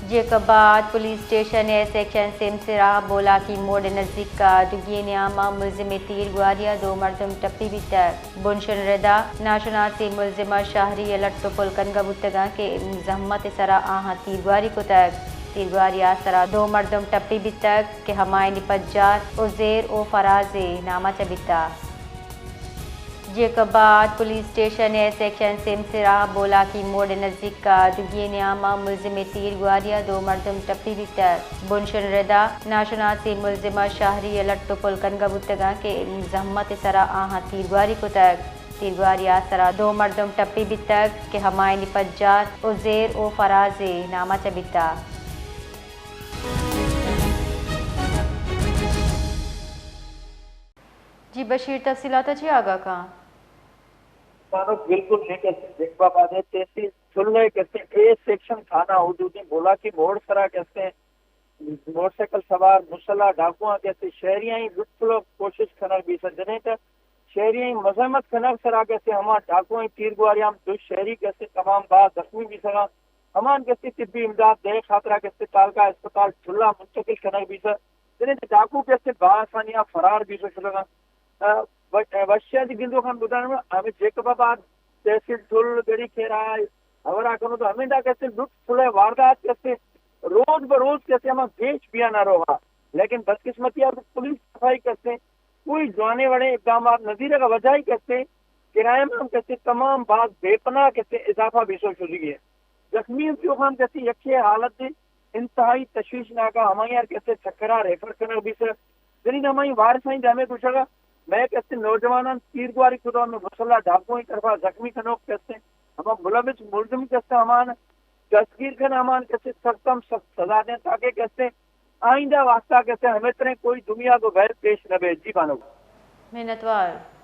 جیکاباد police station section سمسرا بولا کی موڑ نزدیک کا ڈگی نیامہ ملزم تیر گواریہ دو مردم ٹپی بھی تک بنشن ردا ناشناسی ملزمہ شہری الٹ پل کنگا بتگا کے مزاحمت سرا آہاں تیر گواری کو تک تیر گواریہ سرا دو مردم ٹپی بھی تک کہ ہمائے نپجار عزیر او فراز نامہ چبیتا جیکاباد پولیس اسٹیشن سیکشن سمسرا بولا کی موڑ نزدیک کا ڈگی نیامہ ملزم تیر گواریہ دو مردم ٹپی بھی تک بنشن ردا ناشناسی ملزمہ شہری الٹ پل کنگا بتگا کے مزاحمت سرا آہاں تیر گواری کو تک تیر گواریہ سرا دو مردم ٹپی بھی تک کہ ہمائے نپجار عزیر او فراز نامہ چبیتا جی بشیر تفصیلات جی آگاہ کا بالکل نہیں کہتے دیکھوا بادے تحصیل چلے کہتے اے سیکشن تھانہ حدودی بولا کی موڑ سرا کہتے موٹر سائیکل سوار مسلح ڈاکواں کہتے شہریاں ہی لطف کوشش کرنا بھی سجنے تھے شہریاں ہی مذمت کرنا سرا کہتے ہمارا ڈاکواں تیر گواریاں دو شہری کہتے تمام بعض زخمی بھی سرا ہمان کہتے طبی امداد دے خاطرہ کہتے تالکا اسپتال چلا منتقل کرنا بھی سر جنہیں ڈاکو کہتے بآسانیاں فرار بھی سر لگا وشیاتی گندو خان بتانے میں ہمیں جیکاباد تحصیل دھل گڑی کھیرا ہمارا کنو تو ہمیں دا کہتے لطف کھلے واردات کہتے روز بروز کہتے ہمیں بیچ پیا نہ رہا لیکن بدقسمتی آپ پولیس صفائی کرتے کوئی جانے والے اقدامات نظیرہ کا وجہ ہی کہتے کرائے میں ہم کہتے تمام بعض بے پناہ کہتے اضافہ بھی سو چکی ہے زخمی جو ہم کہتے یکے حالت انتہائی تشویشناک ہمیں کہتے چکرا ریفر کرنا بھی سر جنہیں ہمیں وارثائیں جامع کچھ گا میں کہتے نوجوانان تیر گواری خدا میں مسلح ڈاکوں کی طرف زخمی کنوک کہتے ہم ملوث ملزم کہتے ہمان دستگیر کا نامان کہتے سختم سخت سزا دیں تاکہ کہتے آئندہ واسطہ کہتے ہمیں طرح کوئی دنیا کو غیر پیش نہ بھیج جی بانو محنتوار